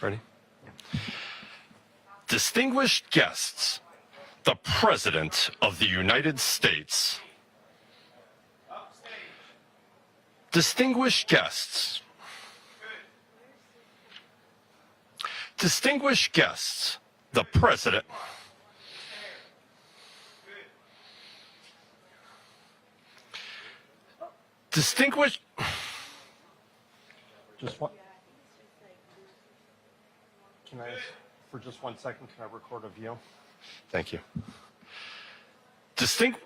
Ready? Distinguished guests, the President of the United States. Distinguished guests. Distinguished guests, the President. Distinguished. Just one. Can I, for just 1 second, can I record a view? Thank you. Distinct.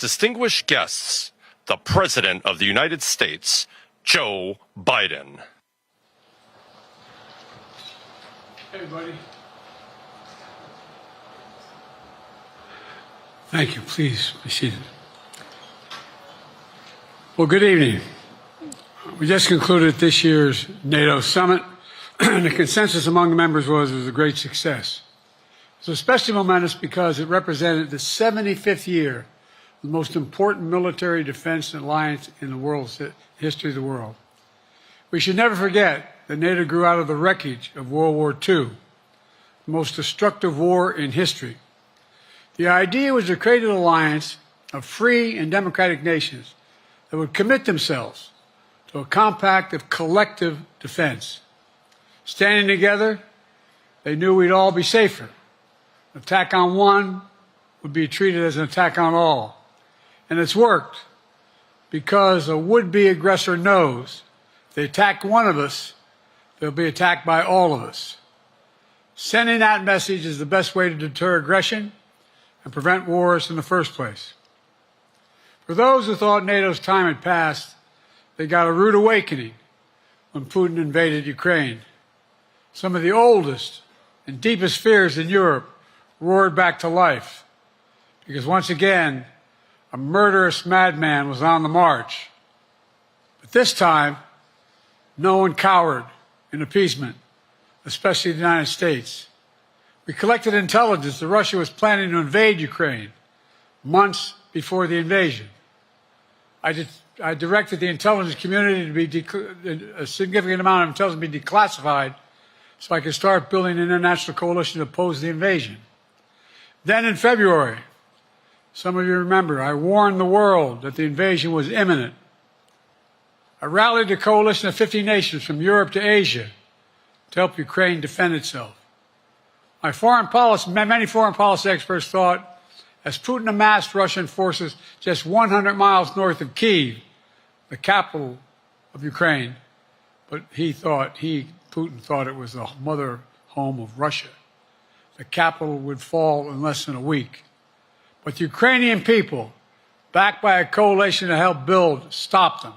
Distinguished guests, the President of the United States, Joe Biden. Hey, buddy. Thank you. Please be seated. Well, good evening. We just concluded this year's NATO summit, and the consensus among the members was it was a great success. It was especially momentous because it represented the 75th year of the most important military defense alliance in the world's history of the world. We should never forget that NATO grew out of the wreckage of World War II, the most destructive war in history. The idea was to create an alliance of free and democratic nations that would commit themselves to a compact of collective defense. Standing together, they knew we'd all be safer. An attack on one would be treated as an attack on all. And it's worked because a would-be aggressor knows if they attack one of us, they'll be attacked by all of us. Sending that message is the best way to deter aggression and prevent wars in the first place. For those who thought NATO's time had passed, they got a rude awakening when Putin invaded Ukraine. Some of the oldest and deepest fears in Europe roared back to life because once again, a murderous madman was on the march. But this time, no one cowered in appeasement, especially the United States. We collected intelligence that Russia was planning to invade Ukraine months before the invasion. I directed the intelligence community to be a significant amount of intelligence be declassified so I could start building an international coalition to oppose the invasion. Then in February, some of you remember, I warned the world that the invasion was imminent. I rallied a coalition of 50 nations from Europe to Asia to help Ukraine defend itself. Many foreign policy experts thought as Putin amassed Russian forces just 100 miles north of Kyiv, the capital of Ukraine, but Putin thought it was the mother home of Russia. The capital would fall in less than a week. But the Ukrainian people, backed by a coalition to help build, stopped them.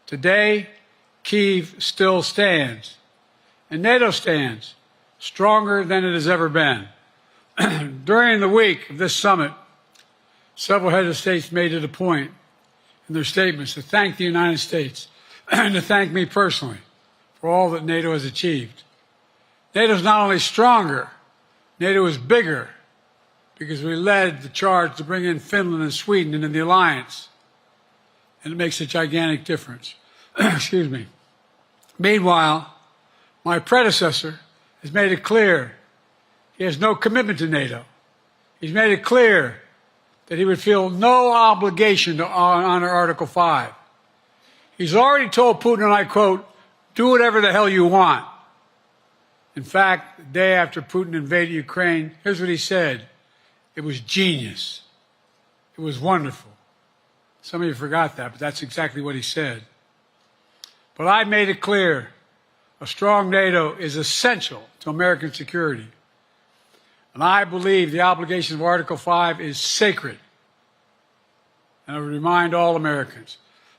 Today, Kyiv still stands, and NATO stands stronger than it has ever been. During the week of this summit, several heads of states made it a point in their statements to thank the United States and to thank me personally for all that NATO has achieved. NATO is not only stronger, NATO is bigger because we led the charge to bring in Finland and Sweden into the alliance, and it makes a gigantic difference. Excuse me. Meanwhile, my predecessor has made it clear he has no commitment to NATO. He's made it clear that he would feel no obligation to honor Article 5. He's already told Putin, and I quote, "Do whatever the hell you want." In fact, the day after Putin invaded Ukraine, here's what he said. It was genius. It was wonderful. Some of you forgot that, but that's exactly what he said. But I made it clear a strong NATO is essential to American security. And I believe the obligation of Article 5 is sacred. And I would remind all Americans,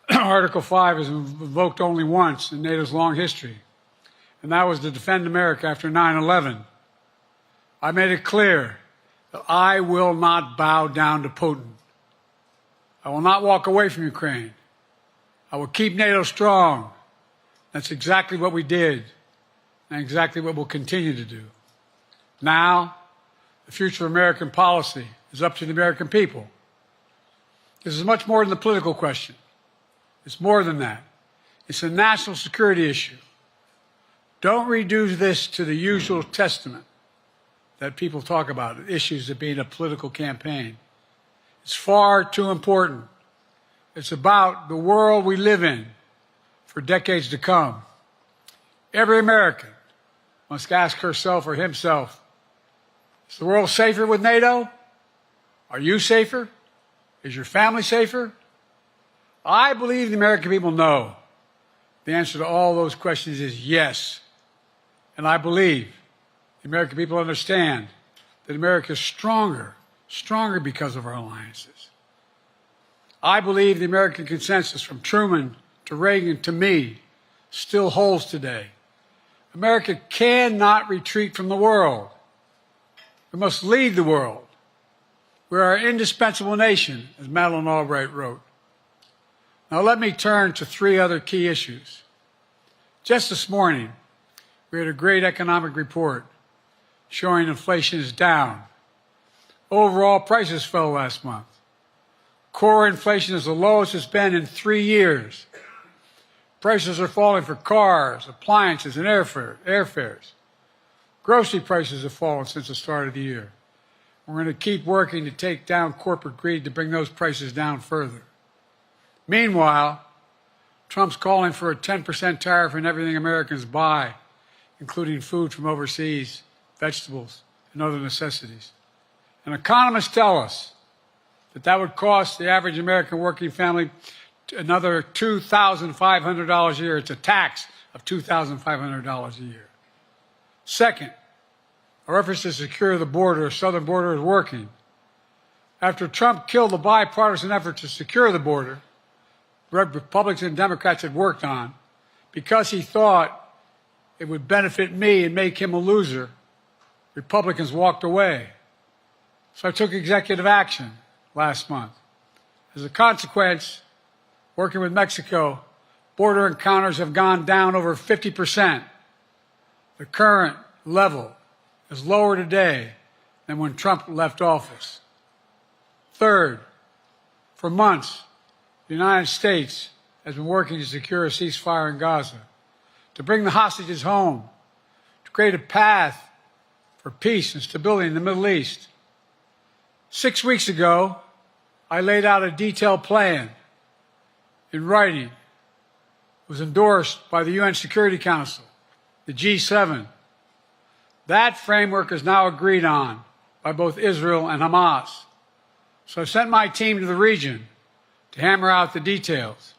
Article 5 is invoked only once in NATO's long history, and that was to defend America after 9/11. I made it clear that I will not bow down to Putin. I will not walk away from Ukraine. I will keep NATO strong. That's exactly what we did, and exactly what we'll continue to do. Now, the future of American policy is up to the American people. This is much more than the political question. It's more than that. It's a national security issue. Don't reduce this to the usual testament that people talk about, issues of being a political campaign. It's far too important. It's about the world we live in for decades to come. Every American must ask herself or himself, is the world safer with NATO? Are you safer? Is your family safer? I believe the American people know. The answer to all those questions is yes. And I believe the American people understand that America is stronger because of our alliances. I believe the American consensus from Truman to Reagan to me still holds today. America cannot retreat from the world. We must lead the world. We are an indispensable nation, as Madeleine Albright wrote. Now let me turn to three other key issues. Just this morning, we had a great economic report showing inflation is down. Overall prices fell last month. Core inflation is the lowest it's been in 3 years. Prices are falling for cars, appliances, and airfares. Grocery prices have fallen since the start of the year. We're going to keep working to take down corporate greed to bring those prices down further. Meanwhile, Trump's calling for a 10% tariff on everything Americans buy, including food from overseas, vegetables, and other necessities. And economists tell us that would cost the average American working family another $2,500 a year. It's a tax of $2,500 a year. Second, our efforts to secure the border, the southern border, is working. After Trump killed the bipartisan effort to secure the border, Republicans and Democrats had worked on, because he thought it would benefit me and make him a loser, Republicans walked away. So I took executive action last month. As a consequence, working with Mexico, border encounters have gone down over 50%. The current level is lower today than when Trump left office. Third, for months, the United States has been working to secure a ceasefire in Gaza, to bring the hostages home, to create a path for peace and stability in the Middle East. 6 weeks ago, I laid out a detailed plan in writing. It was endorsed by the UN Security Council, the G7. That framework is now agreed on by both Israel and Hamas. So I sent my team to the region to hammer out the details.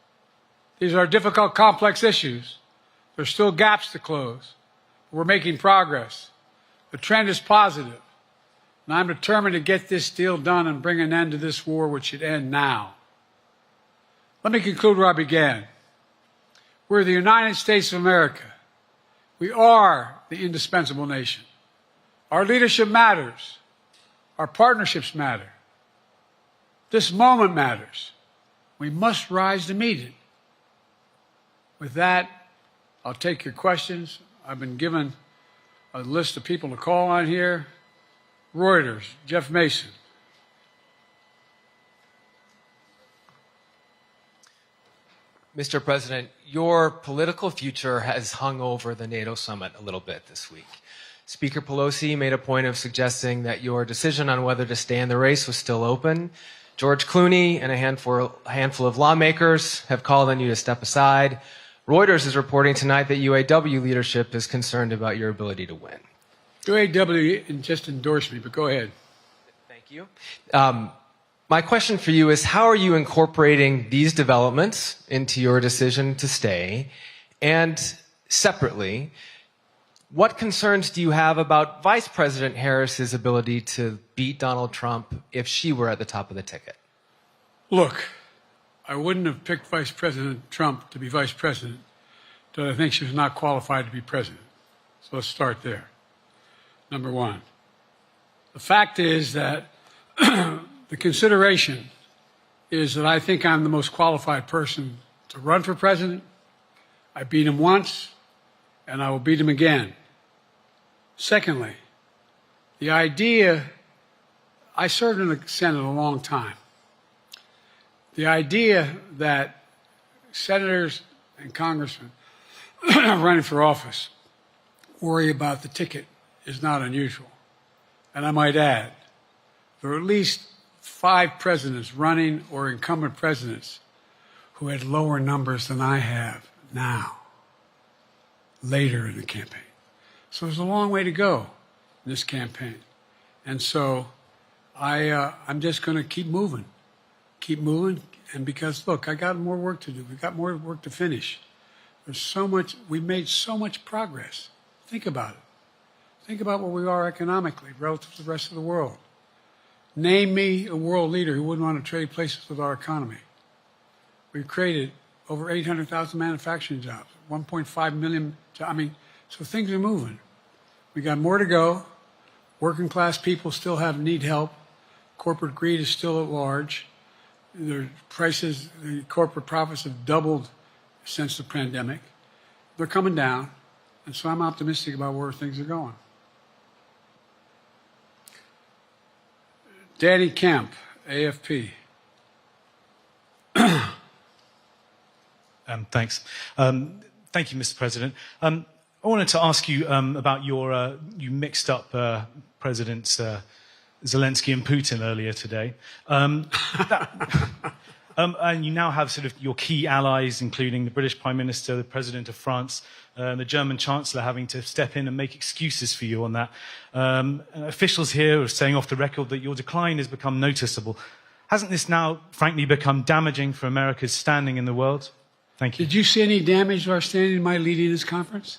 These are difficult, complex issues. There's still gaps to close. We're making progress. The trend is positive, and I'm determined to get this deal done and bring an end to this war, which should end now. Let me conclude where I began. We're the United States of America. We are the indispensable nation. Our leadership matters. Our partnerships matter. This moment matters. We must rise to meet it. With that, I'll take your questions. I've been given a list of people to call on here. Reuters, Jeff Mason. Mr. President, your political future has hung over the NATO summit a little bit this week. Speaker Pelosi made a point of suggesting that your decision on whether to stay in the race was still open. George Clooney and a handful of lawmakers have called on you to step aside. Reuters is reporting tonight that UAW leadership is concerned about your ability to win. UAW just endorsed me, but go ahead. Thank you. My question for you is, how are you incorporating these developments into your decision to stay? And separately, what concerns do you have about Vice President Harris's ability to beat Donald Trump if she were at the top of the ticket? Look, I wouldn't have picked Vice President Trump to be vice president until I think she was not qualified to be president. So let's start there. Number one. The fact is that the consideration is that I think I'm the most qualified person to run for president. I beat him once, and I will beat him again. Secondly, the idea, I served in the Senate a long time. The idea that senators and congressmen running for office worry about the ticket is not unusual. And I might add, there are at least 5 presidents running or incumbent presidents who had lower numbers than I have now, later in the campaign. So there's a long way to go in this campaign. And so I'm just going to keep moving. And because, look, I got more work to do. We've got more work to finish. There's so much, we've made so much progress. Think about it. Think about where we are economically relative to the rest of the world. Name me a world leader who wouldn't want to trade places with our economy. We've created over 800,000 manufacturing jobs, 1.5 million. So things are moving. We got more to go. Working class people still need help. Corporate greed is still at large. Their prices, the corporate profits have doubled since the pandemic. They're coming down, and so I'm optimistic about where things are going. Danny Kemp, AFP. Thanks. Thank you, Mr. President. I wanted to ask you about you mixed up Presidents Zelensky and Putin earlier today. And you now have sort of your key allies, including the British Prime Minister, the President of France, and the German Chancellor having to step in and make excuses for you on that. Officials here are saying off the record that your decline has become noticeable. Hasn't this now, frankly, become damaging for America's standing in the world? Thank you. Did you see any damage to our standing in my leading this conference?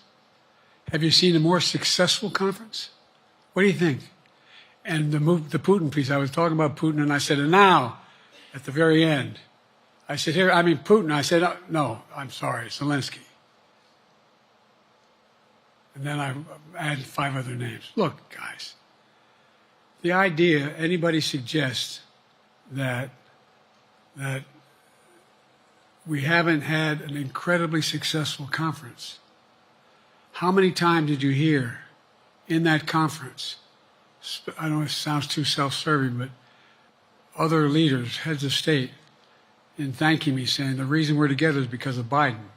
Have you seen a more successful conference? What do you think? And the Putin piece, I was talking about Putin, and I said, and now, at the very end, I said, Putin. I said, no, I'm sorry, Zelensky. And then I added 5 other names. Look, guys, the idea anybody suggests that we haven't had an incredibly successful conference. How many times did you hear in that conference, I know it sounds too self-serving, but other leaders, heads of state, in thanking me, saying the reason we're together is because of Biden,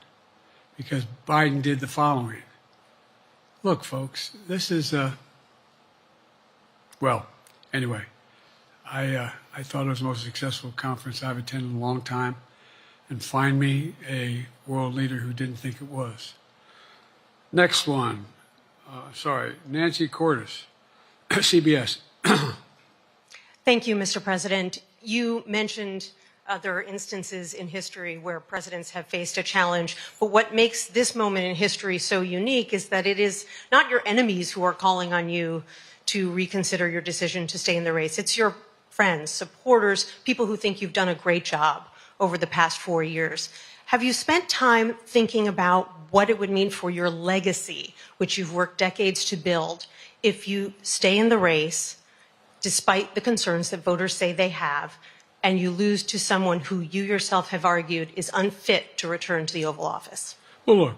because Biden did the following. Look, folks, this is, well, anyway, I thought it was the most successful conference I've attended in a long time, and find me a world leader who didn't think it was. Next one, Nancy Cordes, CBS. Thank you, Mr. President. You mentioned other instances in history where presidents have faced a challenge, but what makes this moment in history so unique is that it is not your enemies who are calling on you to reconsider your decision to stay in the race. It's your friends, supporters, people who think you've done a great job over the past 4 years. Have you spent time thinking about what it would mean for your legacy, which you've worked decades to build, if you stay in the race, despite the concerns that voters say they have, and you lose to someone who you yourself have argued is unfit to return to the Oval Office? Well, look,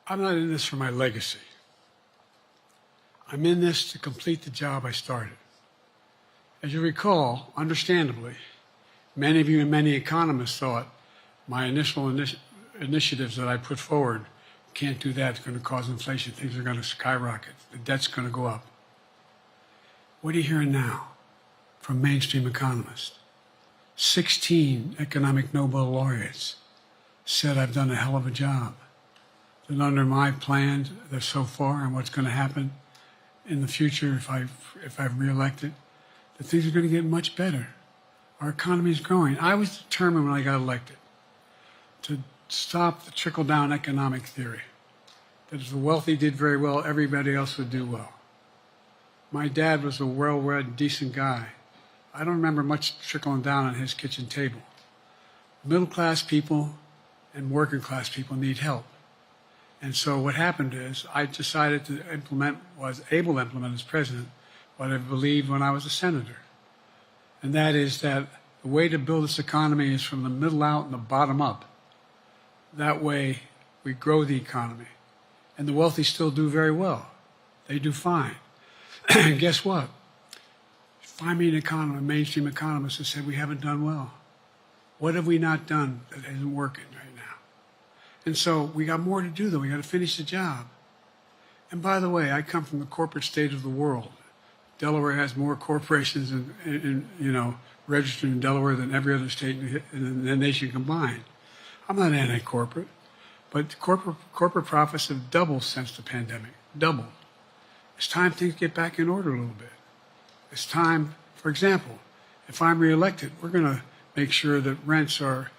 I'm not in this for my legacy. I'm in this to complete the job I started. As you recall, understandably, many of you and many economists thought my initial initiatives that I put forward, can't do that, it's going to cause inflation, things are going to skyrocket, the debt's going to go up. What are you hearing now from mainstream economists? 16 economic Nobel laureates said I've done a hell of a job. That under my plans so far and what's going to happen in the future if I'm reelected, that things are going to get much better. Our economy is growing. I was determined when I got elected to stop the trickle-down economic theory, that if the wealthy did very well, everybody else would do well. My dad was a well-read, decent guy. I don't remember much trickling down on his kitchen table. Middle-class people and working-class people need help. And so what happened is I decided to was able to implement as president what I believed when I was a senator. And that is that the way to build this economy is from the middle out and the bottom up. That way we grow the economy. And the wealthy still do very well. They do fine. And guess what? Find me an economist, a mainstream economist, who said we haven't done well. What have we not done that isn't working right now? And so we got more to do, though. We got to finish the job. And by the way, I come from the corporate state of the world. Delaware has more corporations registered in Delaware than every other state in the nation combined. I'm not anti-corporate, but corporate profits have doubled since the pandemic. Doubled. It's time things get back in order a little bit. It's time, for example, if I'm reelected, we're going to make sure that rents are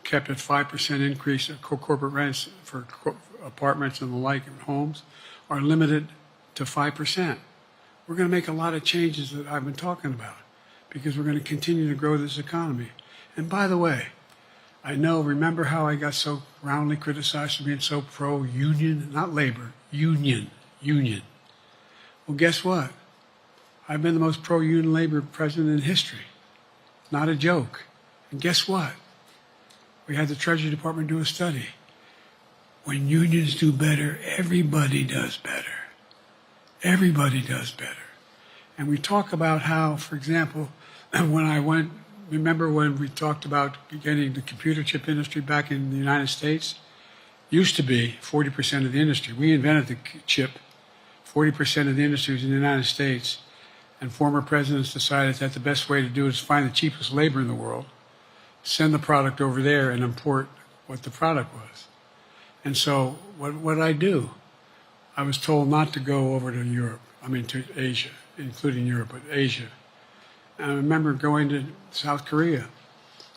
kept at 5% increase. Corporate rents for apartments and the like and homes are limited to 5%. We're going to make a lot of changes that I've been talking about because we're going to continue to grow this economy. And by the way, remember how I got so roundly criticized for being so pro-union, not labor, union. Well, guess what? I've been the most pro-union labor president in history. Not a joke. And guess what? We had the Treasury Department do a study. When unions do better, everybody does better. Everybody does better. And we talk about how, for example, remember when we talked about getting the computer chip industry back in the United States? Used to be 40% of the industry. We invented the chip. 40% of the industry was in the United States. And former presidents decided that the best way to do it is find the cheapest labor in the world, send the product over there, and import what the product was. And so what did I do? I was told not to go over to to Asia, including Europe, but Asia. And I remember going to South Korea,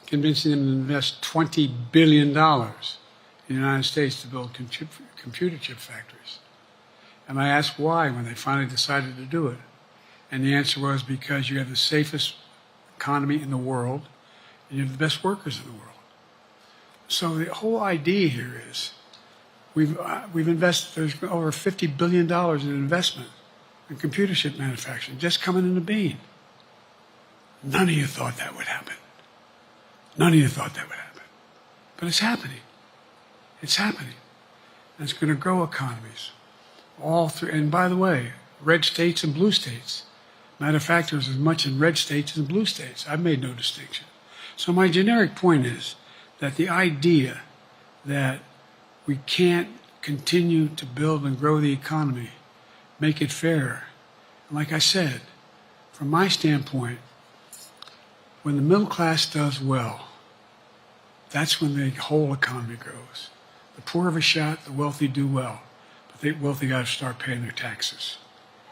convincing them to invest $20 billion in the United States to build computer chip factories. And I asked why when they finally decided to do it. And the answer was because you have the safest economy in the world and you have the best workers in the world. So the whole idea here is we've invested, there's over $50 billion in investment in computer chip manufacturing just coming into being. None of you thought that would happen. None of you thought that would happen. But it's happening. It's happening. And it's going to grow economies. All through, and by the way, red states and blue states. Matter of fact, there's as much in red states as in blue states. I've made no distinction. So my generic point is that the idea that we can't continue to build and grow the economy, make it fairer. And like I said, from my standpoint, when the middle class does well, that's when the whole economy grows. The poor have a shot, the wealthy do well. But the wealthy got to start paying their taxes.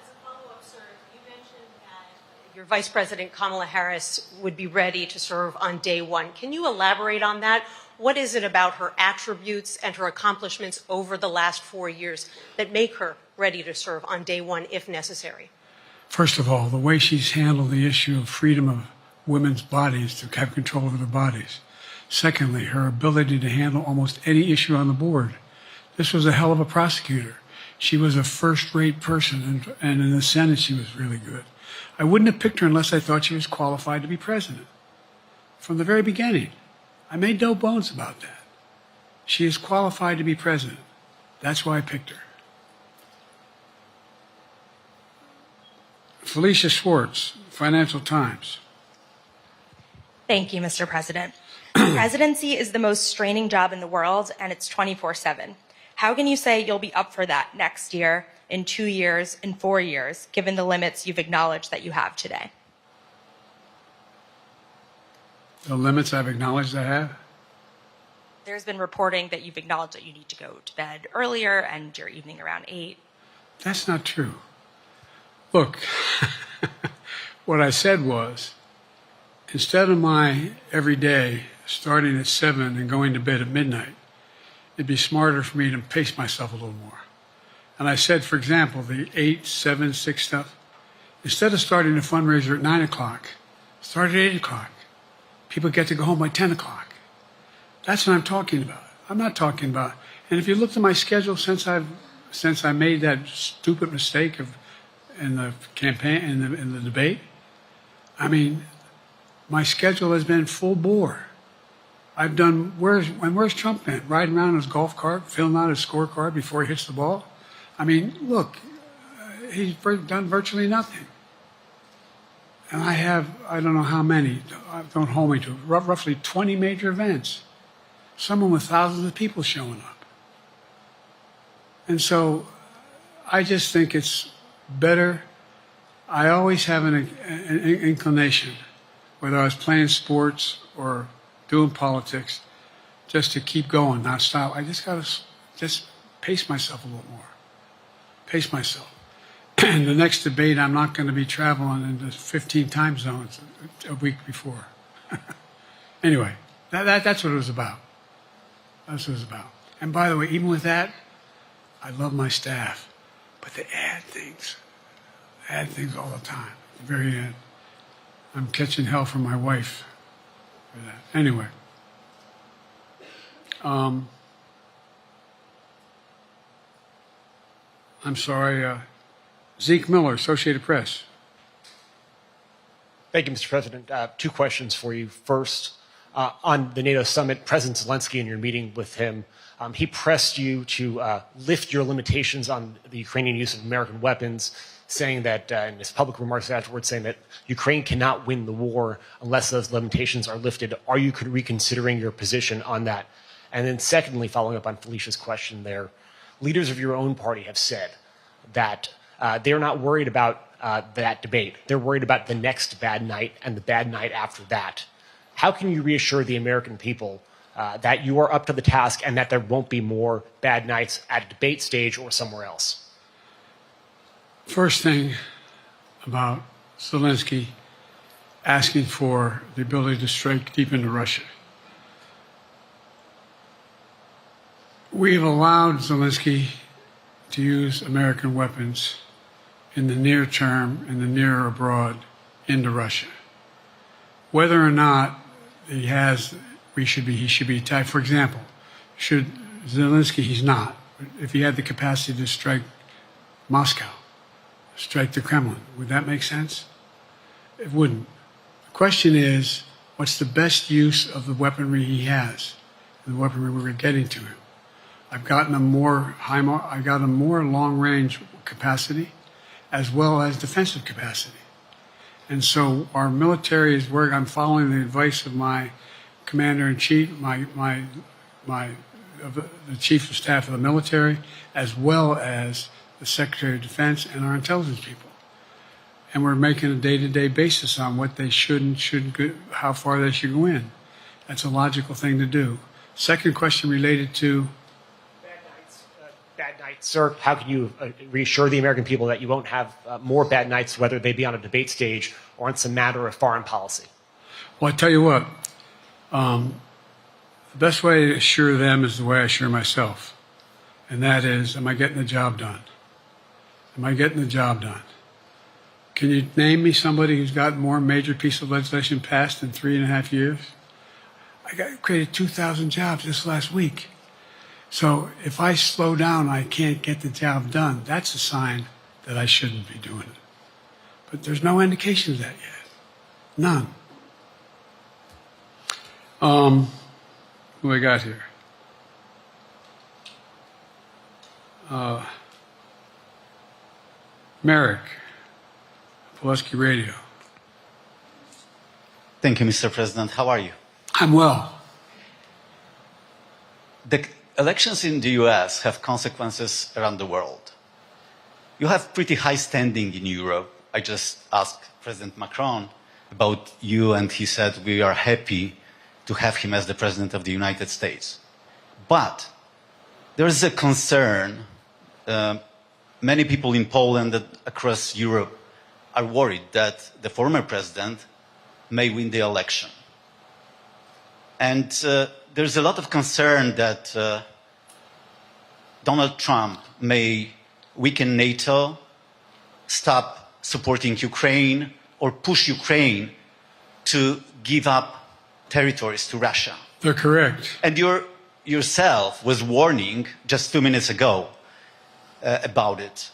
As a follow-up, sir, you mentioned that your Vice President Kamala Harris would be ready to serve on day one. Can you elaborate on that? What is it about her attributes and her accomplishments over the last 4 years that make her ready to serve on day one if necessary? First of all, the way she's handled the issue of freedom of women's bodies to have control over their bodies. Secondly, her ability to handle almost any issue on the board. This was a hell of a prosecutor. She was a first-rate person, and in the Senate she was really good. I wouldn't have picked her unless I thought she was qualified to be president. From the very beginning, I made no bones about that. She is qualified to be president. That's why I picked her. Felicia Schwartz, Financial Times. Thank you, Mr. President. Presidency is the most straining job in the world, and it's 24/7. How can you say you'll be up for that next year, in 2 years, in 4 years, given the limits you've acknowledged that you have today? The limits I've acknowledged I have? There's been reporting that you've acknowledged that you need to go to bed earlier and your evening around 8. That's not true. Look, what I said was, instead of my every day starting at 7 and going to bed at midnight, it'd be smarter for me to pace myself a little more. And I said, for example, the 8, 7, 6 stuff, instead of starting a fundraiser at 9 o'clock, start at 8 o'clock. People get to go home by 10 o'clock. That's what I'm talking about. I'm not talking about, and if you look at my schedule since I made that stupid mistake in the campaign, in the debate, I mean, my schedule has been full bore. I've done, where's Trump been? Riding around in his golf cart, filling out his scorecard before he hits the ball? I mean, look, he's done virtually nothing. And I have, I don't know how many, don't hold me to it, roughly 20 major events. Some with thousands of people showing up. And so I just think it's better. I always have an inclination, whether I was playing sports or doing politics, just to keep going, not stop. I just got to just pace myself a little more. Pace myself. And the next debate, I'm not going to be traveling into 15 time zones a week before. Anyway, that's what it was about. That's what it was about. And by the way, even with that, I love my staff, but they add things all the time, at the very end. I'm catching hell from my wife for that. Anyway. I'm sorry, Zeke Miller, Associated Press. Thank you, Mr. President. Two questions for you. First, on the NATO summit, President Zelensky, in your meeting with him, he pressed you to lift your limitations on the Ukrainian use of American weapons, saying that, in his public remarks afterwards, saying that Ukraine cannot win the war unless those limitations are lifted. Are you reconsidering your position on that? And then secondly, following up on Felicia's question there, leaders of your own party have said that they're not worried about that debate. They're worried about the next bad night and the bad night after that. How can you reassure the American people that you are up to the task and that there won't be more bad nights at a debate stage or somewhere else? First thing about Zelensky asking for the ability to strike deep into Russia. We've allowed Zelensky to use American weapons in the near term, in the near or abroad, into Russia. Whether or not he should be attacked. For example, should Zelensky, he's not. If he had the capacity to strike Moscow, strike the Kremlin, would that make sense? It wouldn't. The question is, what's the best use of the weaponry he has, the weaponry we're getting to him? I've gotten a more long-range capacity, as well as defensive capacity. And so our military is where I'm following the advice of my commander-in-chief, the chief of staff of the military, as well as the Secretary of Defense and our intelligence people. And we're making a day-to-day basis on what they should and shouldn't go, how far they should go in. That's a logical thing to do. Second question related to Bad nights, sir. How can you reassure the American people that you won't have more bad nights, whether they be on a debate stage or on some matter of foreign policy? Well, I tell you what, the best way to assure them is the way I assure myself. And that is, am I getting the job done? Am I getting the job done? Can you name me somebody who's got more major piece of legislation passed in 3.5 years? I created 2,000 jobs this last week. So if I slow down, I can't get the job done. That's a sign that I shouldn't be doing it. But there's no indication of that yet. None. Who I got here? Merrick, Pulaski Radio. Thank you, Mr. President. How are you? I'm well. The elections in the US have consequences around the world. You have pretty high standing in Europe. I just asked President Macron about you, and he said we are happy to have him as the President of the United States. But there is a concern. Many people in Poland and across Europe are worried that the former president may win the election. And there's a lot of concern that Donald Trump may weaken NATO, stop supporting Ukraine, or push Ukraine to give up territories to Russia. They're correct. And yourself was warning just 2 minutes ago about it.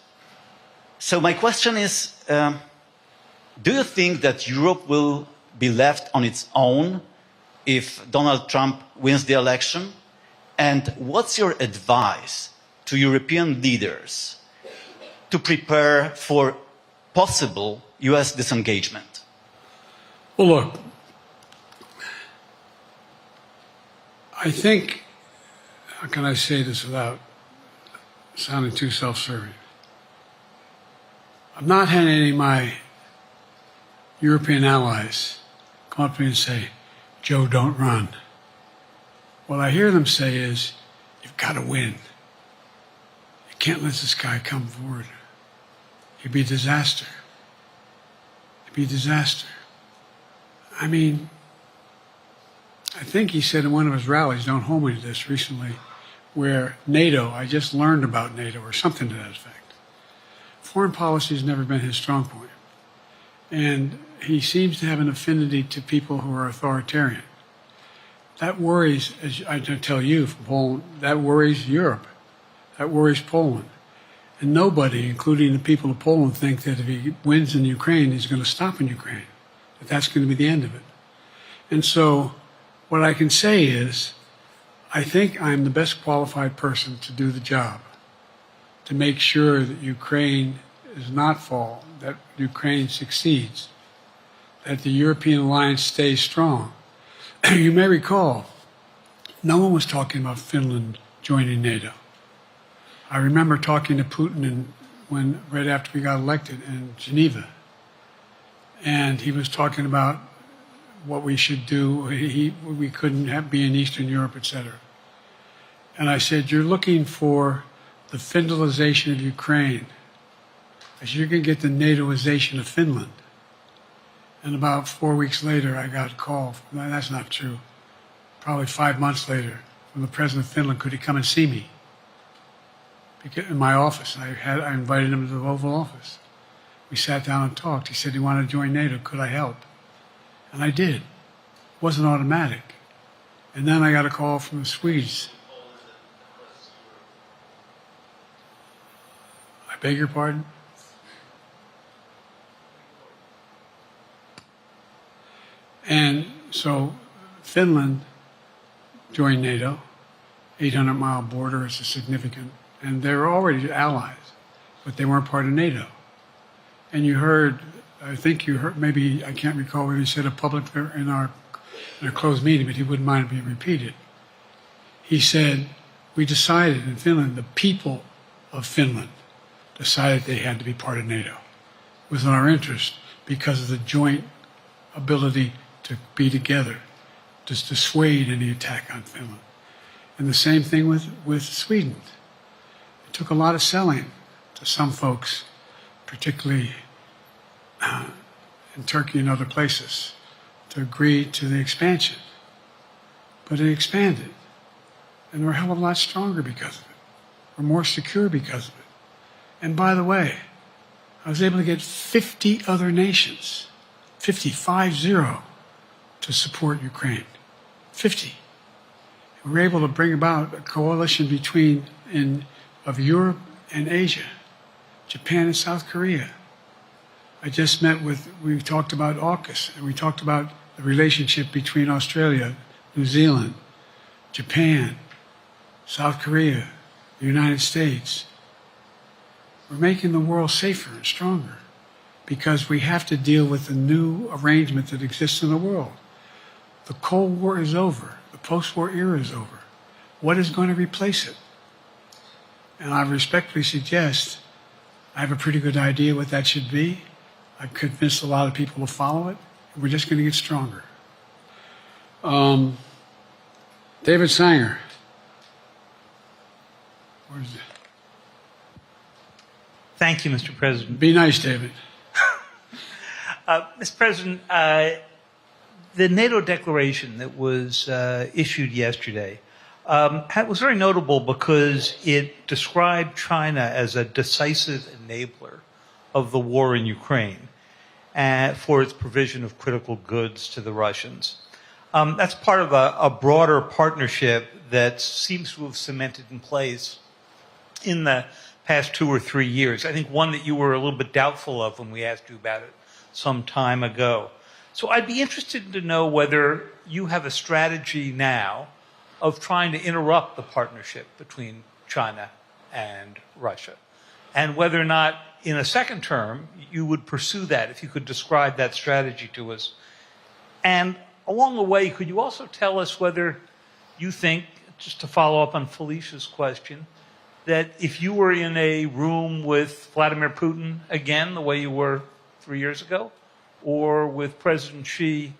So my question is, do you think that Europe will be left on its own if Donald Trump wins the election? And what's your advice to European leaders to prepare for possible US disengagement? Well, look, I think, how can I say this without sounding too self-serving? I'm not having any of my European allies come up to me and say, Joe, don't run. What I hear them say is, you've got to win. You can't let this guy come forward. It'd be a disaster. It'd be a disaster. I mean, I think he said in one of his rallies, don't hold me to this, recently, where NATO, I just learned about NATO, or something to that effect. Foreign policy has never been his strong point. And he seems to have an affinity to people who are authoritarian. That worries, as I tell you from Poland, that worries Europe. That worries Poland. And nobody, including the people of Poland, think that if he wins in Ukraine, he's going to stop in Ukraine, that that's going to be the end of it. And so what I can say is, I think I'm the best qualified person to do the job, to make sure that Ukraine does not fall, that Ukraine succeeds, that the European alliance stays strong. You may recall, no one was talking about Finland joining NATO. I remember talking to Putin right after we got elected in Geneva, and he was talking about what we should do. We couldn't be in Eastern Europe, etc. And I said, you're looking for the Finlandization of Ukraine. I said, you're going to get the NATOization of Finland. And about 4 weeks later, I got a call. That's not true. Probably 5 months later, from the president of Finland, could he come and see me? In my office. I invited him to the Oval Office. We sat down and talked. He said he wanted to join NATO. Could I help? And I did. It wasn't automatic. And then I got a call from the Swedes. I beg your pardon? And so Finland joined NATO. 800-mile border is a significant, and they were already allies, but they weren't part of NATO. And you heard, I think you heard, maybe, I can't recall whether he said it publicly in our closed meeting, but he wouldn't mind it being repeated. He said, we decided in Finland, the people of Finland decided they had to be part of NATO. It was in our interest because of the joint ability to be together, to dissuade any attack on Finland. And the same thing with Sweden. It took a lot of selling to some folks, particularly in Turkey and other places, to agree to the expansion. But it expanded. And we're a hell of a lot stronger because of it. We're more secure because of it. And by the way, I was able to get 50 other nations, 50, to support Ukraine. 50. We were able to bring about a coalition of Europe and Asia, Japan and South Korea. I just we talked about AUKUS, and we talked about the relationship between Australia, New Zealand, Japan, South Korea, the United States. We're making the world safer and stronger because we have to deal with the new arrangement that exists in the world. The Cold War is over. The post-war era is over. What is going to replace it? And I respectfully suggest I have a pretty good idea what that should be. I've convinced a lot of people to follow it. We're just going to get stronger. David Sanger. Where's it? Thank you, Mr. President. Be nice, David. Mr. President, the NATO declaration that was issued yesterday was very notable because it described China as a decisive enabler of the war in Ukraine for its provision of critical goods to the Russians. That's part of a broader partnership that seems to have cemented in place in the past 2 or 3 years. I think one that you were a little bit doubtful of when we asked you about it some time ago. So I'd be interested to know whether you have a strategy now of trying to interrupt the partnership between China and Russia, and whether or not in a second term you would pursue that, if you could describe that strategy to us. And along the way, could you also tell us whether you think, just to follow up on Felicia's question, that if you were in a room with Vladimir Putin again, the way you were 3 years ago, or with President Xi,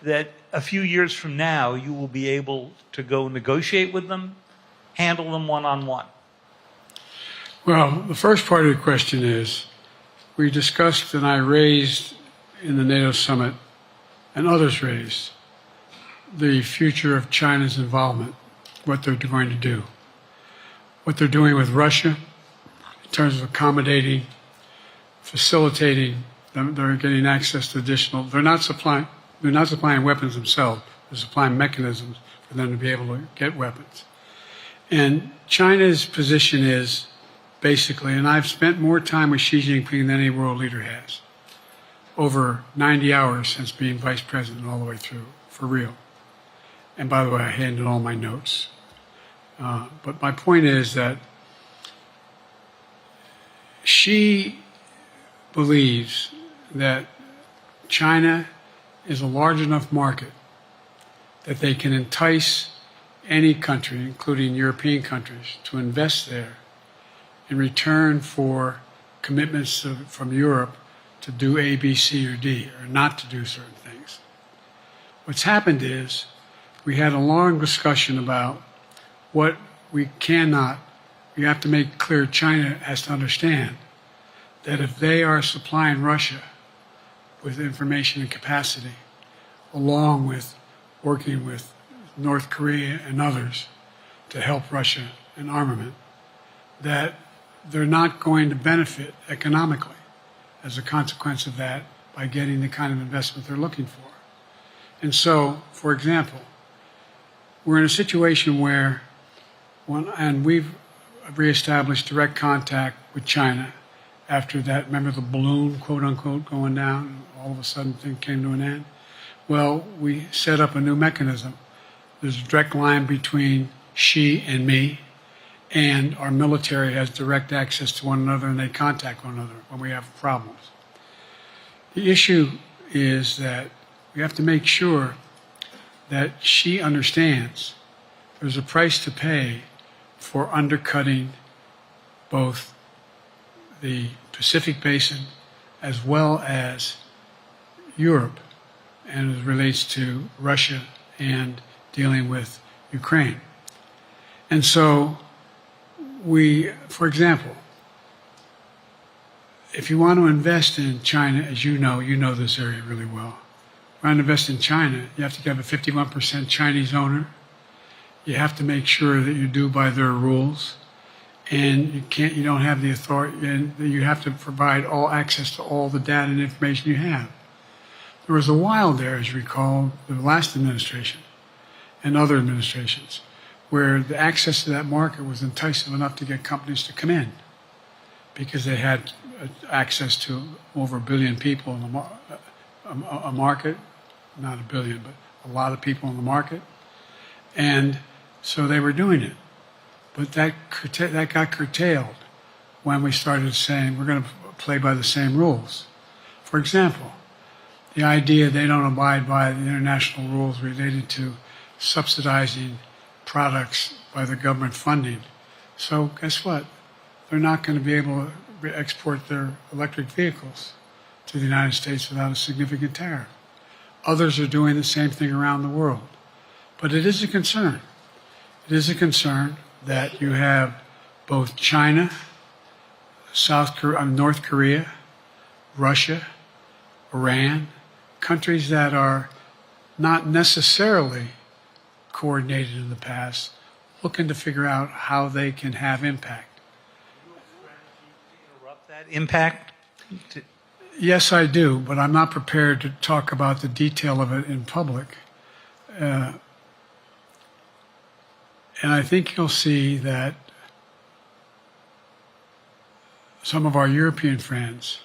that a few years from now you will be able to go negotiate with them, handle them one-on-one? Well, the first part of the question is, we discussed and I raised in the NATO summit, and others raised, the future of China's involvement, what they're going to do, what they're doing with Russia in terms of accommodating, facilitating, They're getting access to additional. They're not supplying weapons themselves. They're supplying mechanisms for them to be able to get weapons. And China's position is basically, and I've spent more time with Xi Jinping than any world leader has, over 90 hours since being vice president all the way through, for real. And by the way, I handed all my notes. But my point is that Xi believes that China is a large enough market that they can entice any country, including European countries, to invest there in return for commitments from Europe to do A, B, C, or D, or not to do certain things. What's happened is we had a long discussion about what we have to make clear China has to understand that if they are supplying Russia with information and capacity, along with working with North Korea and others to help Russia in armament, that they're not going to benefit economically as a consequence of that by getting the kind of investment they're looking for. And so, for example, we're in a situation where, and we've reestablished direct contact with China after that, remember the balloon, quote unquote, going down, and all of a sudden things came to an end? Well, we set up a new mechanism. There's a direct line between Xi and me, and our military has direct access to one another, and they contact one another when we have problems. The issue is that we have to make sure that Xi understands there's a price to pay for undercutting both the Pacific Basin as well as Europe, and it relates to Russia and dealing with Ukraine. And so for example, if you want to invest in China, as you know this area really well. If you want to invest in China, you have to have a 51% Chinese owner. You have to make sure that you do by their rules. And you don't have the authority, and you have to provide all access to all the data and information you have. There was a while there, as you recall, the last administration and other administrations, where the access to that market was enticing enough to get companies to come in because they had access to over 1 billion people in a market, not 1 billion, but a lot of people in the market. And so they were doing it. But that got curtailed when we started saying we're going to play by the same rules. For example, the idea they don't abide by the international rules related to subsidizing products by the government funding. So guess what? They're not going to be able to export their electric vehicles to the United States without a significant tariff. Others are doing the same thing around the world. But it is a concern. It is a concern that you have both China, North Korea, Russia, Iran, countries that are not necessarily coordinated in the past, looking to figure out how they can have impact. Interrupt that impact? Yes, I do, but I'm not prepared to talk about the detail of it in public. And I think you'll see that some of our European friends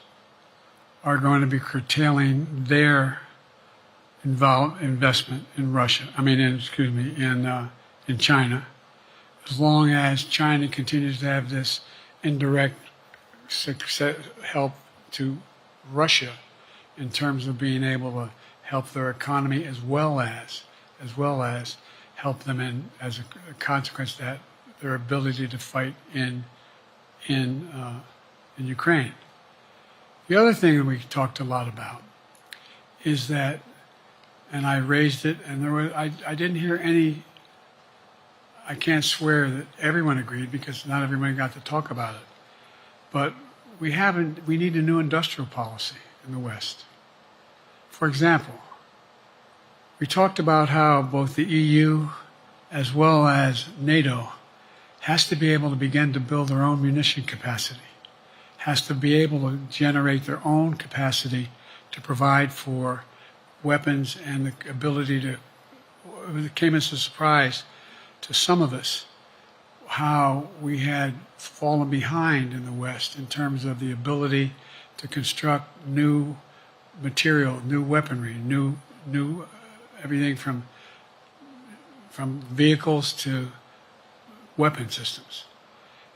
are going to be curtailing their investment in in China, as long as China continues to have this indirect help to Russia in terms of being able to help their economy as well as help them in, as a consequence of that, their ability to fight in Ukraine. The other thing that we talked a lot about is that, and I raised it, and I didn't hear any. I can't swear that everyone agreed because not everyone got to talk about it, but we need a new industrial policy in the West. For example, we talked about how both the EU as well as NATO has to be able to begin to build their own munition capacity, has to be able to generate their own capacity to provide for weapons and the ability to. It came as a surprise to some of us how we had fallen behind in the West in terms of the ability to construct new material, new weaponry, new everything from vehicles to weapon systems.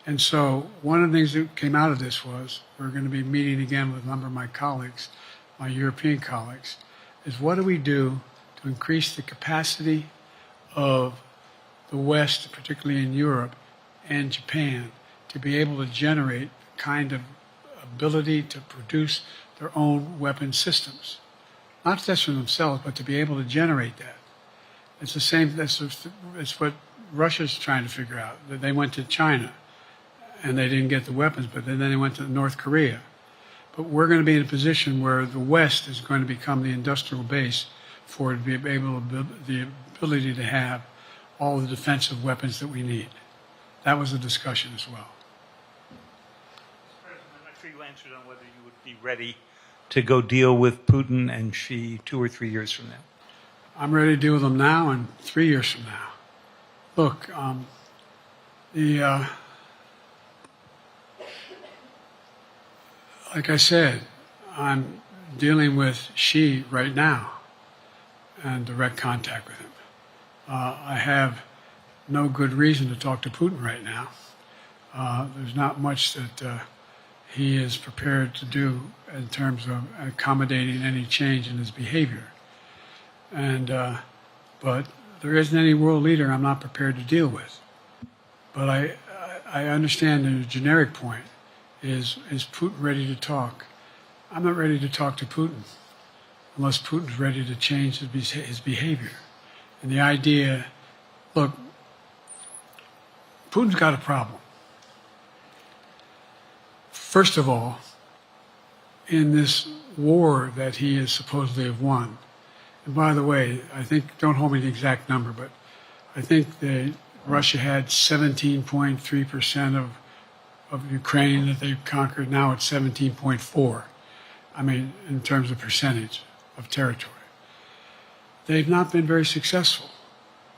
And so one of the things that came out of this was we're going to be meeting again with a number of my colleagues, my European colleagues, is what do we do to increase the capacity of the West, particularly in Europe and Japan, to be able to generate the kind of ability to produce their own weapon systems. Not just for themselves, but to be able to generate that. It's the same, it's what Russia's trying to figure out. They went to China and they didn't get the weapons, but then they went to North Korea. But we're going to be in a position where the West is going to become the industrial base for it to be able to the ability to have all the defensive weapons that we need. That was a discussion as well. Mr. President, I'm not sure you answered on whether you would be ready to go deal with Putin and Xi 2 or 3 years from now. I'm ready to deal with them now and 3 years from now. Look, like I said, I'm dealing with Xi right now and direct contact with him. I have no good reason to talk to Putin right now. There's not much that he is prepared to do in terms of accommodating any change in his behavior. But there isn't any world leader I'm not prepared to deal with. But I understand the generic point is Putin ready to talk? I'm not ready to talk to Putin unless Putin's ready to change his behavior. And the idea, look, Putin's got a problem. First of all, in this war that he is supposedly have won, and by the way, I think, don't hold me to the exact number, but I think that Russia had 17.3% of Ukraine that they conquered. Now it's 17.4. I mean, in terms of percentage of territory. They've not been very successful.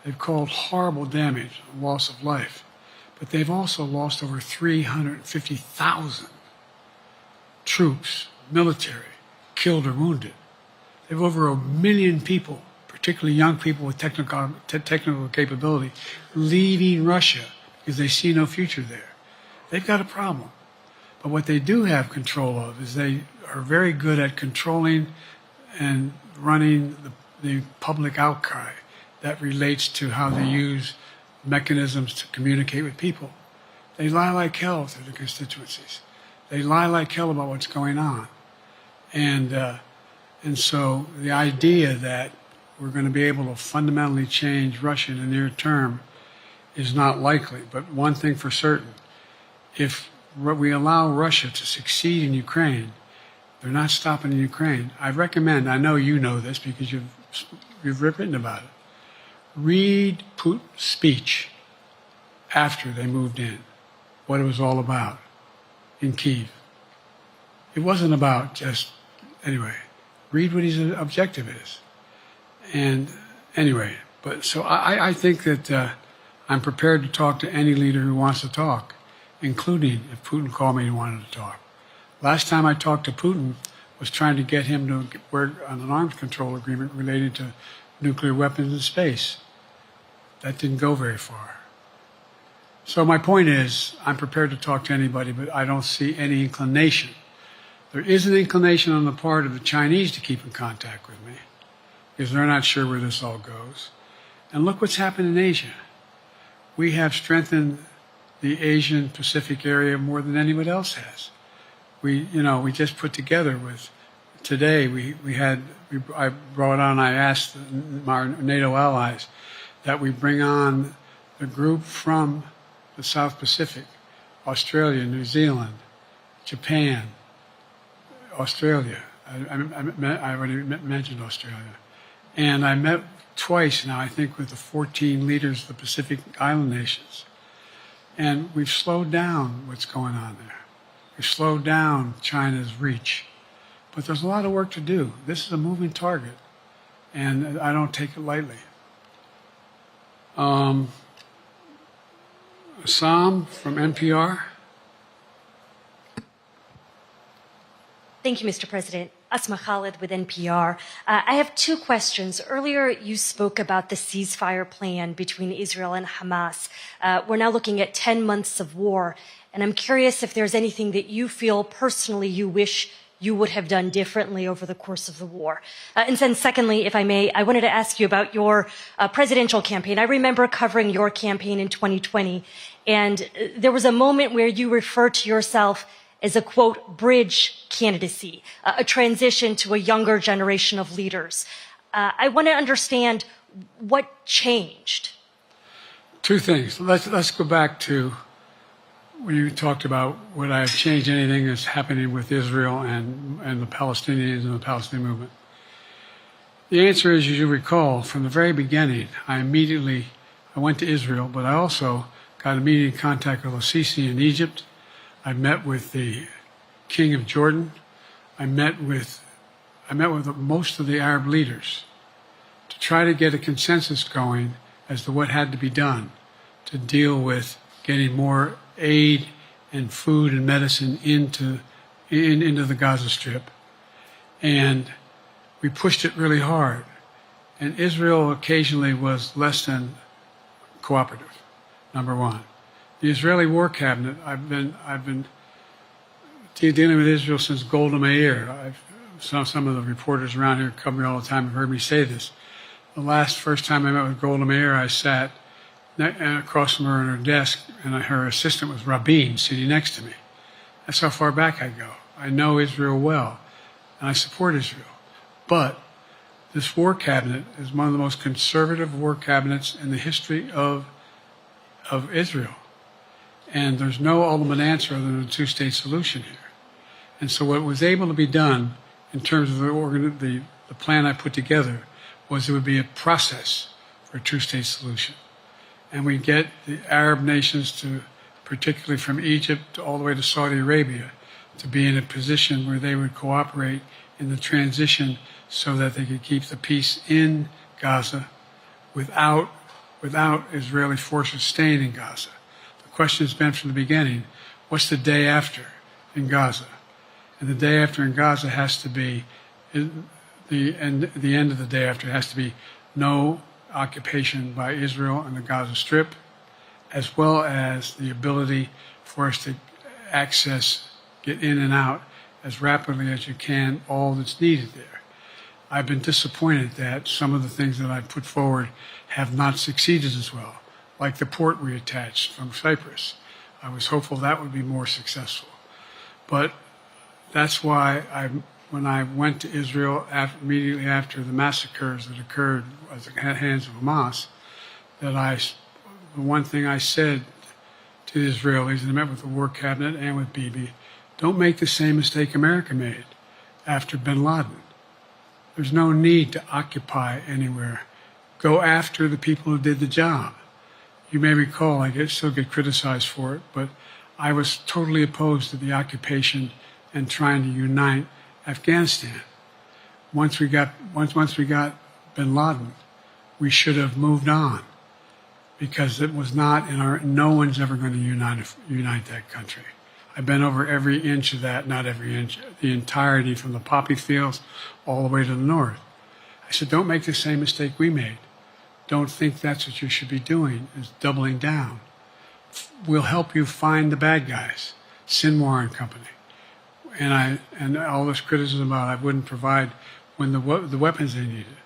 They've caused horrible damage, loss of life. But they've also lost over 350,000 troops, military, killed or wounded. They have over 1 million people, particularly young people with technical capability, leaving Russia because they see no future there. They've got a problem. But what they do have control of is they are very good at controlling and running the public outcry that relates to how they use mechanisms to communicate with people. They lie like hell to the constituencies. They lie like hell about what's going on. And so the idea that we're going to be able to fundamentally change Russia in the near term is not likely. But one thing for certain, if we allow Russia to succeed in Ukraine, they're not stopping in Ukraine. I recommend, I know you know this because you've written about it, read Putin's speech after they moved in, what it was all about in Kyiv. It wasn't about just, anyway, read what his objective is. And anyway, but so I think that I'm prepared to talk to any leader who wants to talk, including if Putin called me and wanted to talk. Last time I talked to Putin was trying to get him to work on an arms control agreement related to nuclear weapons in space. That didn't go very far. So my point is, I'm prepared to talk to anybody, but I don't see any inclination. There is an inclination on the part of the Chinese to keep in contact with me, because they're not sure where this all goes. And look what's happened in Asia. We have strengthened the Asian Pacific area more than anybody else has. We just put together with, today I brought on, I asked our NATO allies that we bring on the group from the South Pacific, Australia, New Zealand, Japan, Australia. I already mentioned Australia. And I met twice now, I think, with the 14 leaders of the Pacific Island nations. And we've slowed down what's going on there. We've slowed down China's reach. But there's a lot of work to do. This is a moving target, and I don't take it lightly. Assam from NPR. Thank you, Mr. President. Asma Khalid with NPR. I have two questions. Earlier, you spoke about the ceasefire plan between Israel and Hamas. We're now looking at 10 months of war, and I'm curious if there's anything that you feel personally you wish you would have done differently over the course of the war. And then secondly, if I may, I wanted to ask you about your presidential campaign. I remember covering your campaign in 2020, and there was a moment where you referred to yourself as a, quote, bridge candidacy, a transition to a younger generation of leaders. I want to understand what changed. Two things. Let's go back to when you talked about would I have changed anything that's happening with Israel and the Palestinians and the Palestinian movement. The answer is, as you recall, from the very beginning, I went to Israel, but I also got immediate contact with al-Sisi in Egypt. I met with the King of Jordan. I met with most of the Arab leaders to try to get a consensus going as to what had to be done to deal with getting more aid and food and medicine into the Gaza Strip. And we pushed it really hard. And Israel occasionally was less than cooperative, number one. The Israeli War Cabinet, I've been dealing with Israel since Golda Meir. Some of the reporters around here come me all the time have heard me say this. The first time I met with Golda Meir, I sat across from her on her desk, and her assistant was Rabin sitting next to me. That's how far back I go. I know Israel well, and I support Israel. But this war cabinet is one of the most conservative war cabinets in the history of Israel. And there's no ultimate answer other than a two-state solution here. And so what was able to be done in terms of the plan I put together was it would be a process for a two-state solution. And we get the Arab nations to, particularly from Egypt all the way to Saudi Arabia, to be in a position where they would cooperate in the transition so that they could keep the peace in Gaza without Israeli forces staying in Gaza. The question has been from the beginning, what's the day after in Gaza? And the day after in Gaza has to be, the end of the day after has to be no occupation by Israel in the Gaza Strip, as well as the ability for us to get in and out as rapidly as you can, all that's needed there. I've been disappointed that some of the things that I've put forward have not succeeded as well, like the port we attached from Cyprus. I was hopeful that would be more successful. But that's why when I went to Israel immediately after the massacres that occurred at the hands of Hamas, the one thing I said to the Israelis, and I met with the War Cabinet and with Bibi, don't make the same mistake America made after bin Laden. There's no need to occupy anywhere. Go after the people who did the job. You may recall, I still get criticized for it, but I was totally opposed to the occupation and trying to unite Afghanistan. Once we got bin Laden, we should have moved on, because it was not no one's ever going to unite that country. I've been over every inch of that, not every inch, the entirety from the poppy fields all the way to the north. I said, don't make the same mistake we made. Don't think that's what you should be doing, is doubling down. We'll help you find the bad guys, Sinwar and company. And all this criticism about I wouldn't provide when the weapons they needed.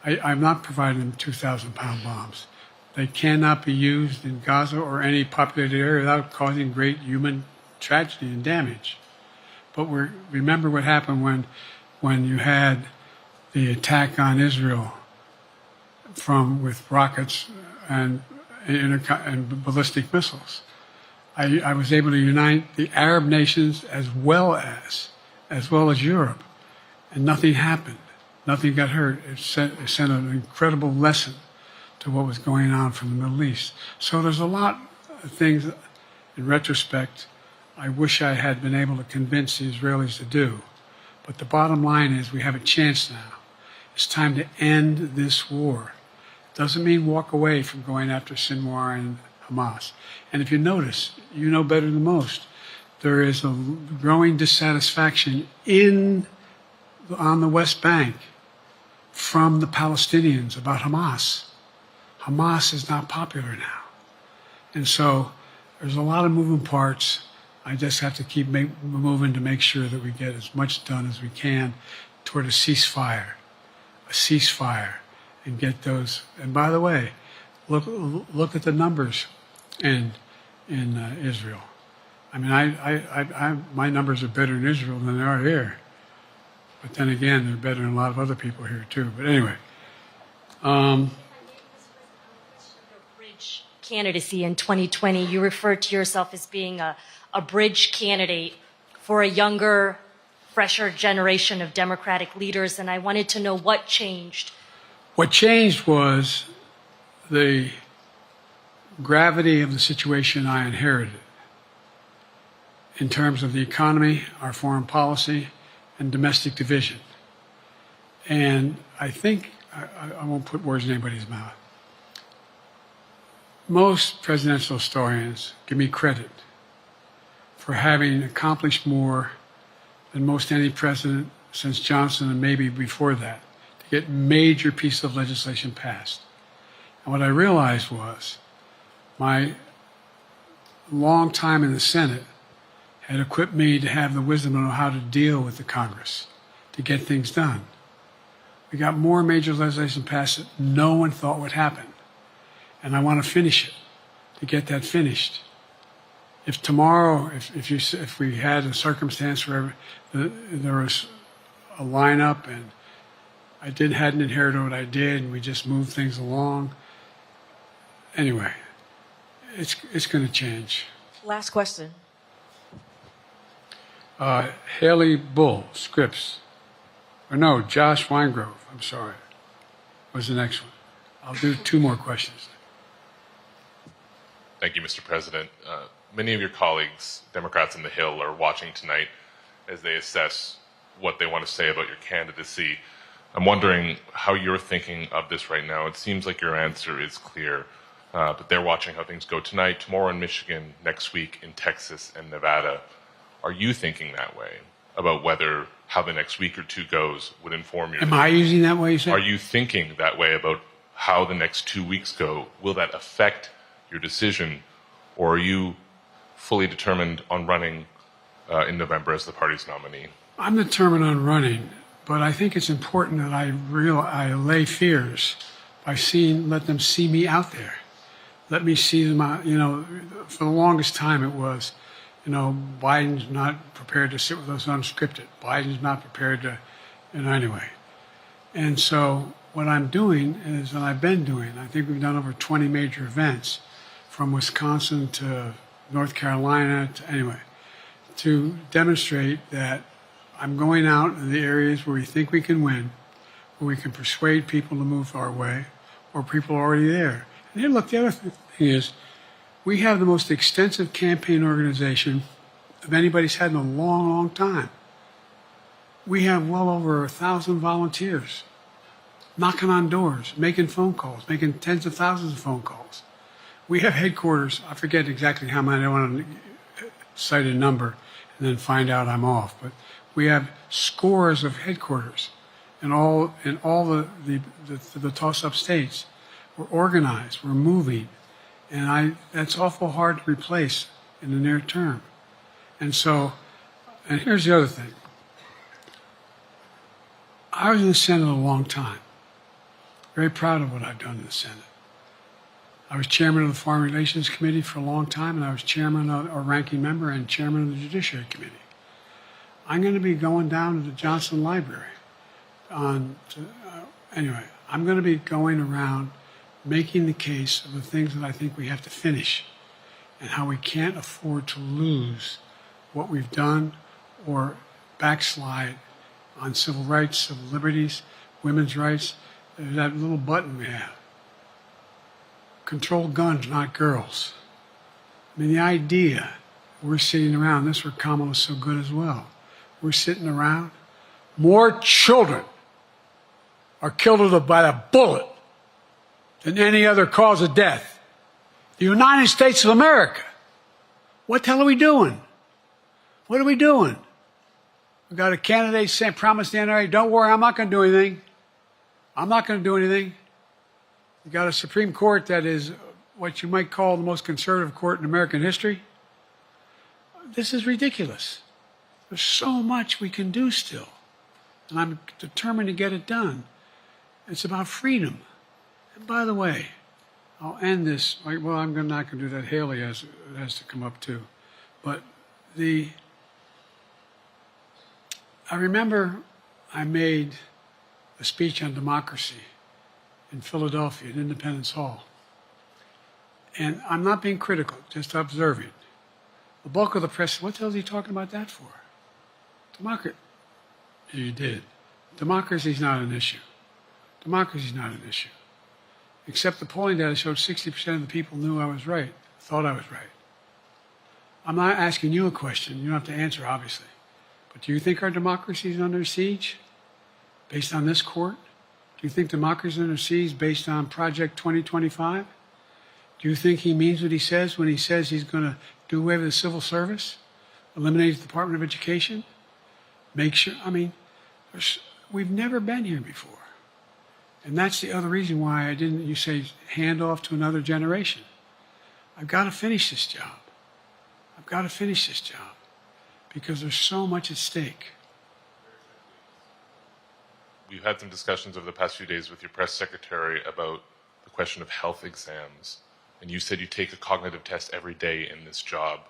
I'm not providing them 2,000-pound bombs. They cannot be used in Gaza or any populated area without causing great human tragedy and damage. But remember what happened when you had the attack on Israel with rockets and ballistic missiles. I was able to unite the Arab nations as well as Europe, and nothing happened. Nothing got hurt. It sent an incredible lesson to what was going on from the Middle East. So there's a lot of things, in retrospect, I wish I had been able to convince the Israelis to do. But the bottom line is we have a chance now. It's time to end this war. Doesn't mean walk away from going after Sinwar and Hamas. And if you notice, you know better than most, there is a growing dissatisfaction on the West Bank from the Palestinians about Hamas. Hamas is not popular now. And so there's a lot of moving parts. I just have to keep moving to make sure that we get as much done as we can toward a ceasefire, and get those. And by the way, look at the numbers in Israel. I mean, my numbers are better in Israel than they are here. But then again, they're better than a lot of other people here too. But anyway. Bridge candidacy in 2020, you referred to yourself as being a bridge candidate for a younger, fresher generation of Democratic leaders, and I wanted to know what changed. What changed was the gravity of the situation I inherited in terms of the economy, our foreign policy, and domestic division. And I think, I won't put words in anybody's mouth, most presidential historians give me credit for having accomplished more than most any president since Johnson and maybe before that to get major pieces of legislation passed. And what I realized was my long time in the Senate had equipped me to have the wisdom to know how to deal with the Congress to get things done. We got more major legislation passed that no one thought would happen. And I want to finish it, to get that finished. If tomorrow, if we had a circumstance where there was a lineup and I hadn't inherited what I did and we just moved things along, anyway, it's going to change. Last question. Haley Bull, Scripps. Or no, Josh Weingrove, I'm sorry, was the next one. I'll do 2 more questions. Thank you, Mr. President. Many of your colleagues, Democrats on the Hill, are watching tonight as they assess what they want to say about your candidacy. I'm wondering how you're thinking of this right now. It seems like your answer is clear, but they're watching how things go tonight, tomorrow in Michigan, next week in Texas and Nevada. Are you thinking that way about how the next week or 2 goes would inform your... Am I using that way, you said? Are you thinking that way about how the next 2 weeks go? Will that affect your decision, or are you fully determined on running in November as the party's nominee? I'm determined on running, but I think it's important that I allay fears by let them see me out there. Let me see them out. For the longest time it was, Biden's not prepared to sit with us unscripted. Biden's not prepared to, anyway. And so what I'm doing is, and I've been doing, I think we've done over 20 major events from Wisconsin to North Carolina to demonstrate that I'm going out in the areas where we think we can win, where we can persuade people to move our way, or people are already there. And then look, the other thing is, we have the most extensive campaign organization of anybody's had in a long, long time. We have well over 1,000 volunteers knocking on doors, making phone calls, making tens of thousands of phone calls. We have headquarters, I forget exactly how many, I don't want to cite a number and then find out I'm off, but we have scores of headquarters in all the toss-up states. We're organized, we're moving, and that's awful hard to replace in the near term. And here's the other thing. I was in the Senate a long time. Very proud of what I've done in the Senate. I was chairman of the Foreign Relations Committee for a long time, and I was chairman or ranking member and chairman of the Judiciary Committee. I'm going to be going down to the Johnson Library. I'm going to be going around making the case of the things that I think we have to finish and how we can't afford to lose what we've done or backslide on civil rights, civil liberties, women's rights. There's that little button we have. Control guns, not girls. I mean, the idea We're sitting around. This is where Kamala's so good as well. We're sitting around. More children are killed by a bullet than any other cause of death. The United States of America. What the hell are we doing? What are we doing? We got a candidate saying, promised the NRA, don't worry, I'm not going to do anything. I'm not going to do anything. You got a Supreme Court that is what you might call the most conservative court in American history. This is ridiculous. There's so much we can do still. And I'm determined to get it done. It's about freedom. And by the way, I'll end this. Well, I'm not going to do that. Haley has to come up too. But I remember I made a speech on democracy in Philadelphia at Independence Hall. And I'm not being critical, just observing. The bulk of the press said, what the hell is he talking about that for? Democracy. You did. Democracy is not an issue. Democracy is not an issue. Except the polling data showed 60% of the people knew I was right, thought I was right. I'm not asking you a question. You don't have to answer, obviously. But do you think our democracy is under siege based on this court? Do you think democracy is under siege based on Project 2025? Do you think he means what he says when he says he's going to do away with the civil service, eliminate the Department of Education, make sure, we've never been here before. And that's the other reason why you say, hand off to another generation. I've got to finish this job. I've got to finish this job because there's so much at stake. We've had some discussions over the past few days with your press secretary about the question of health exams. And you said you take a cognitive test every day in this job.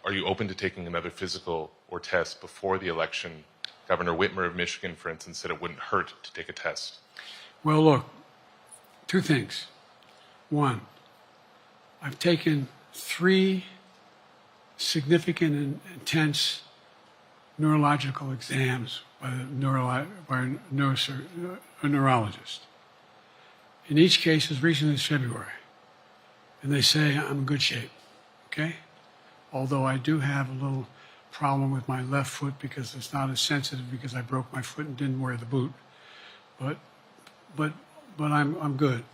Are you open to taking another physical or test before the election? Governor Whitmer of Michigan, for instance, said it wouldn't hurt to take a test. Well, look, two things. One, I've taken 3 significant and intense neurological exams by a neurologist. In each case, as recently as February. And they say I'm in good shape, okay? Although I do have a little problem with my left foot because it's not as sensitive because I broke my foot and didn't wear the boot. But I'm good.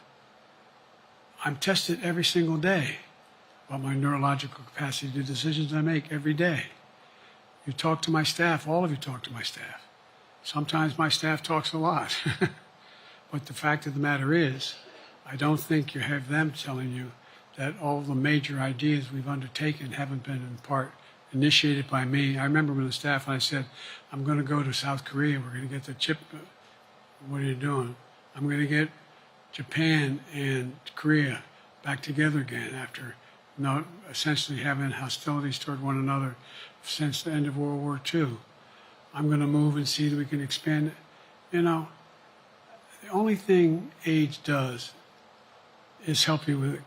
I'm tested every single day about my neurological capacity to do decisions I make every day. You talk to my staff, all of you talk to my staff. Sometimes my staff talks a lot. But the fact of the matter is, I don't think you have them telling you that all the major ideas we've undertaken haven't been in part initiated by me. I remember when the staff and I said, I'm going to go to South Korea, we're going to get the chip. What are you doing? I'm going to get Japan and Korea back together again after essentially having hostilities toward one another since the end of World War II. I'm going to move and see that we can expand it. The only thing age does is help you with it,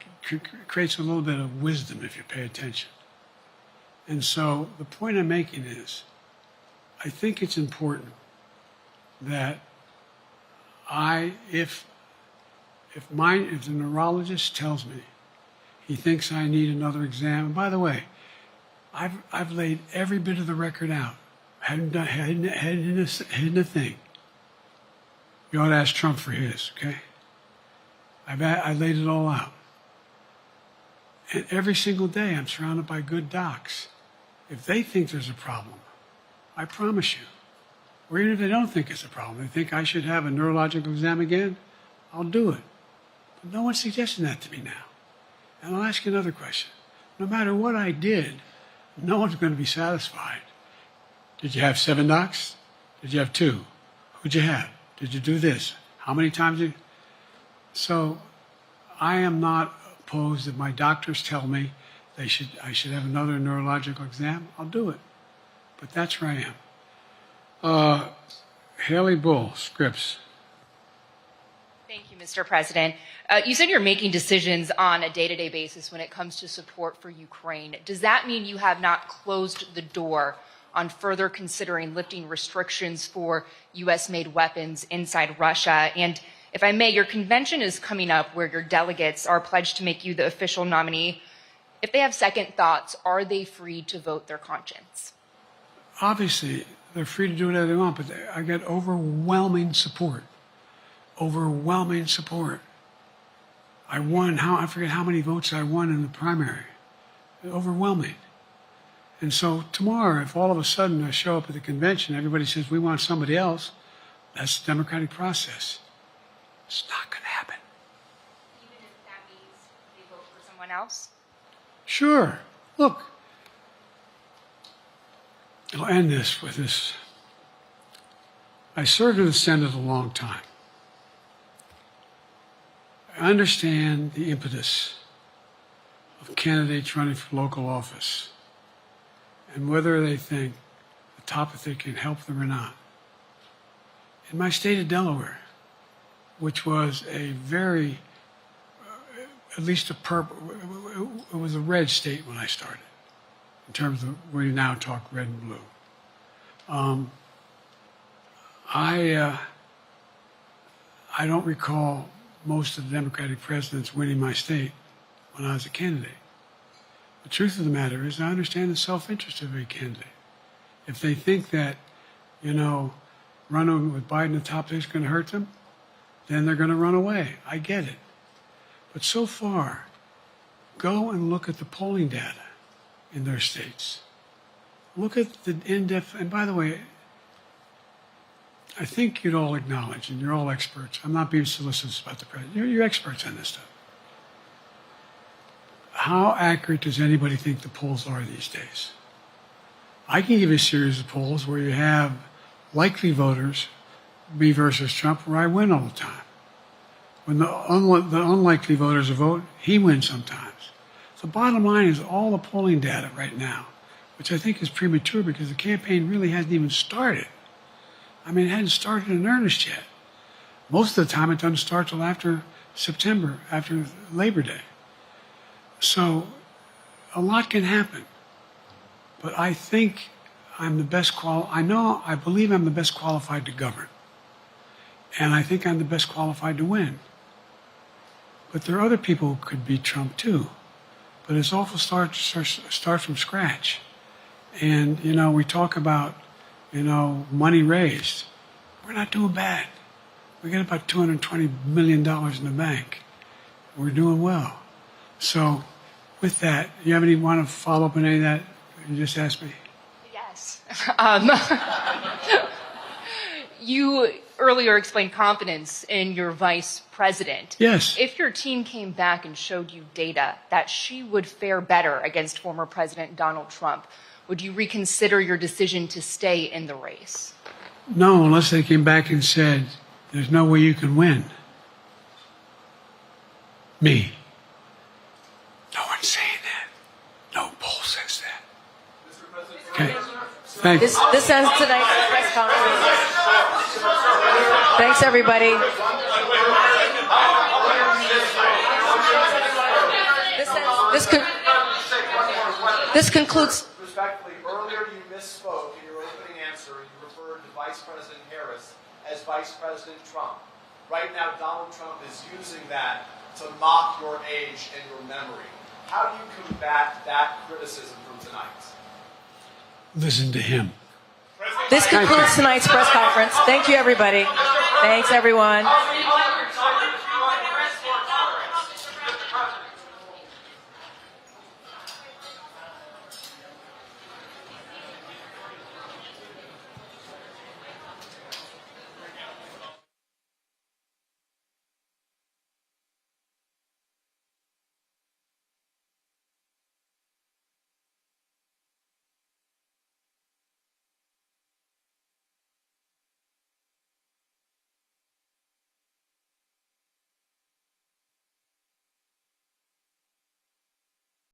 creates a little bit of wisdom if you pay attention. And so the point I'm making is, I think it's important that if the neurologist tells me he thinks I need another exam, and by the way, I've laid every bit of the record out, hadn't hidden a thing. You ought to ask Trump for his, okay? I laid it all out. And every single day I'm surrounded by good docs. If they think there's a problem, I promise you, or even if they don't think it's a problem, they think I should have a neurological exam again, I'll do it. But no one's suggesting that to me now. And I'll ask you another question. No matter what I did, no one's going to be satisfied. Did you have 7 docs? Did you have 2? Who'd you have? Did you do this? How many times did you? So I am not opposed if my doctors tell me I should have another neurological exam, I'll do it. But that's where I am. Haley Bull, Scripps. Thank you, Mr. President. You said you're making decisions on a day-to-day basis when it comes to support for Ukraine. Does that mean you have not closed the door on further considering lifting restrictions for U.S.-made weapons inside Russia? And if I may, your convention is coming up where your delegates are pledged to make you the official nominee If they have second thoughts, are they free to vote their conscience? Obviously, they're free to do whatever they want, but I get overwhelming support. Overwhelming support. I won, I forget how many votes I won in the primary. Overwhelming. And so tomorrow, if all of a sudden I show up at the convention, everybody says, we want somebody else, that's the democratic process. It's not going to happen. Even if that means they vote for someone else? Sure. Look, I'll end this with this. I served in the Senate a long time. I understand the impetus of candidates running for local office and whether they think the topic can help them or not. In my state of Delaware, which was a very, at least it was a red state when I started, in terms of where you now talk red and blue. I don't recall most of the Democratic presidents winning my state when I was a candidate. The truth of the matter is I understand the self-interest of a candidate. If they think that, running with Biden at the top is going to hurt them, then they're going to run away. I get it. But so far, go and look at the polling data in their states. Look at the in-depth, and by the way, I think you'd all acknowledge, and you're all experts. I'm not being solicitous about the president. You're experts on this stuff. How accurate does anybody think the polls are these days? I can give you a series of polls where you have likely voters, me versus Trump, where I win all the time. When the unlikely voters vote, he wins sometimes. The bottom line is all the polling data right now, which I think is premature because the campaign really hasn't even started. I mean, it hadn't started in earnest yet. Most of the time, it doesn't start till after September, after Labor Day. So a lot can happen. But I think I'm the best I believe I'm the best qualified to govern. And I think I'm the best qualified to win. But there are other people who could beat Trump too. But it's awful start from scratch. And, we talk about, money raised. We're not doing bad. We got about $220 million in the bank. We're doing well. So with that, you have want to follow up on any of that you just asked me? Yes. You earlier explained confidence in your vice president. Yes. If your team came back and showed you data that she would fare better against former President Donald Trump, would you reconsider your decision to stay in the race? No, unless they came back and said, there's no way you can win. Me. No one's saying that. No poll says that. Okay. Thank you. This ends tonight's press conference. Thanks, everybody. This concludes. Respectfully, earlier you misspoke in your opening answer. You referred to Vice President Harris as Vice President Trump. Right now, Donald Trump is using that to mock your age and your memory. How do you combat that criticism from tonight? Listen to him. This concludes tonight's press conference. Thank you, everybody. Thanks, everyone.